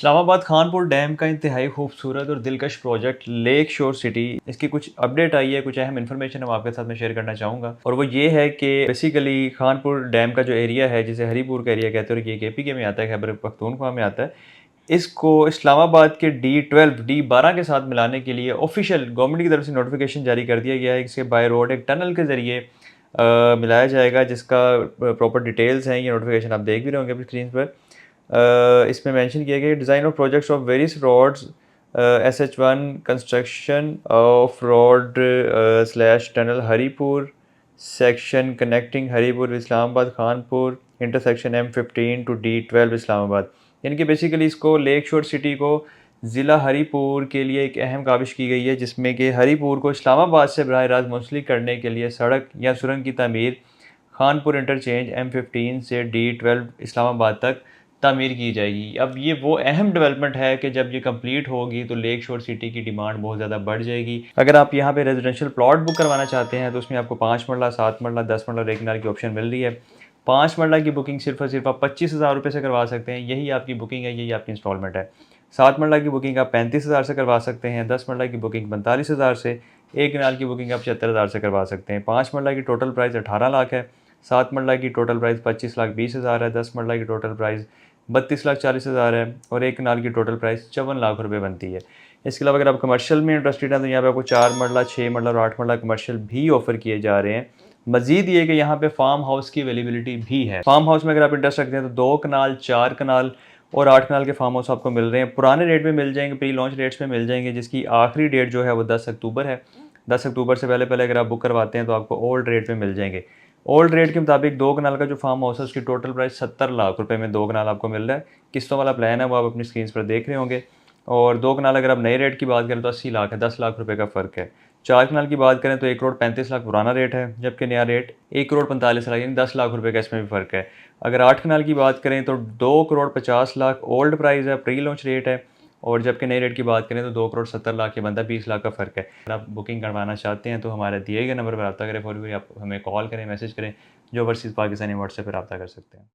Islamabad Khanpur dam का इंतहाई खूबसूरत और दिलकश प्रोजेक्ट लेक शोर सिटी, इसकी कुछ अपडेट आई है, कुछ अहम इन्फॉर्मेशन हम आपके साथ में शेयर करना चाहूँगा। और वो ये है कि बेसिकली खानपुर डैम का जो एरिया है, जिसे हरीपुर का एरिया कहते हैं, और ये KPK में आता है, खैबर पख्तूनख्वा में आता है। इसको इस्लामाबाद के D12 D12 के साथ मिलाने के लिए ऑफिशियल गवर्नमेंट की तरफ से नोटिफिकेशन जारी कर दिया गया है। इसके बाय रोड एक टनल के ज़रिए मिलाया जाएगा, जिसका प्रॉपर डिटेल्स हैं। ये नोटिफिकेशन आप देख भी रहे होंगे अपनी स्क्रीन पर। इसमें मेंशन किया गया design of projects of various roads, SH1 construction of road slash tunnel Haripur section connecting Haripur Islamabad Khanpur intersection M15 to D12 Islamabad. यानी कि बेसिकली इसको लेक शोर सिटी को ज़िला हरीपुर के लिए एक अहम काविश की गई है, जिसमें कि हरीपुर को इस्लामाबाद से बराह रास्त मुंसलिक करने के लिए सड़क या सुरंग की तमीर खानपुर इंटरचेंज M15 से D12 इस्लामाबाद तक तामीर की जाएगी। अब ये वो अहम डेवलपमेंट है कि जब ये कंप्लीट होगी तो लेक शोर सिटी की डिमांड बहुत ज़्यादा बढ़ जाएगी। अगर आप यहाँ पे रेजिडेंशियल प्लॉट बुक करवाना चाहते हैं तो उसमें आपको 5 मरला, 7 मरला, 10 मरला और 1 कनाल की ऑप्शन मिल रही है। 5 मरला की बुकिंग सिर्फ और सिर्फ आप 25,000 रुपये से करवा सकते हैं। यही आपकी बुकिंग है, यही आपकी इंस्टॉलमेंट है। 7 मरला की बुकिंग आप 35,000 से करवा सकते हैं। 10 मरला की बुकिंग 45,000 से, 1 कनाल की बुकिंग आप 76,000 से करवा सकते हैं। 5 मरला की टोटल प्राइस 18 लाख है। 7 मरला की टोटल प्राइस 25,20,000 है। 10 मरला की टोटल प्राइस 32,40,000 है और 1 कनाल की टोटल प्राइस 54 लाख रुपए बनती है। इसके अलावा अगर आप कमर्शियल में इंटरेस्टेड हैं तो यहाँ पे आपको 4 मरला, 6 मरला और 8 मरला कमर्शियल भी ऑफर किए जा रहे हैं। मजीद ये कि यहाँ पे फार्म हाउस की अवेलेबिलिटी भी है। फार्म हाउस में अगर आप इंटरेस्ट रखते हैं तो 2 कनाल, 4 कनाल और 8 कनाल के फार्म हाउस आपको मिल रहे हैं। पुराने रेट में मिल जाएंगे, प्री लॉन्च रेट्स में मिल जाएंगे, जिसकी आखिरी डेट जो है वो 10 अक्टूबर है। 10 अक्टूबर से पहले पहले अगर आप बुक करवाते हैं तो आपको ओल्ड रेट में मिल जाएंगे। ओल्ड रेट के मुताबिक 2 कनाल का जो फार्म हाउस है उसकी टोटल प्राइस 70 लाख रुपए में 2 कनाल आपको मिल रहा है। किस्तों वाला प्लान है, वो आप अपनी स्क्रीन पर देख रहे होंगे। और 2 कनाल अगर आप नए रेट की बात करें तो 80 लाख है, 10 लाख रुपए का फ़र्क है। 4 कनाल की बात करें तो 1,35,00,000 पुराना रेट है, जबकि नया रेट 1,45,00,000 यानी 10 लाख रुपए का इसमें भी फ़र्क है। अगर 8 कनाल की बात करें तो 2,50,00,000 ओल्ड प्राइस है, प्री लॉन्च रेट है। और जबकि नए रेट की बात करें तो 2,70,00,000 ये बनता है, 20 लाख का फ़र्क है। अगर आप बुकिंग करवाना चाहते हैं तो हमारे दिए गए नंबर पर रब्ता करें, फ़ौरी आप हमें कॉल करें, मैसेज करें। जो ओवरसीज़ पाकिस्तानी व्हाट्सएप पर रब्ता कर सकते हैं।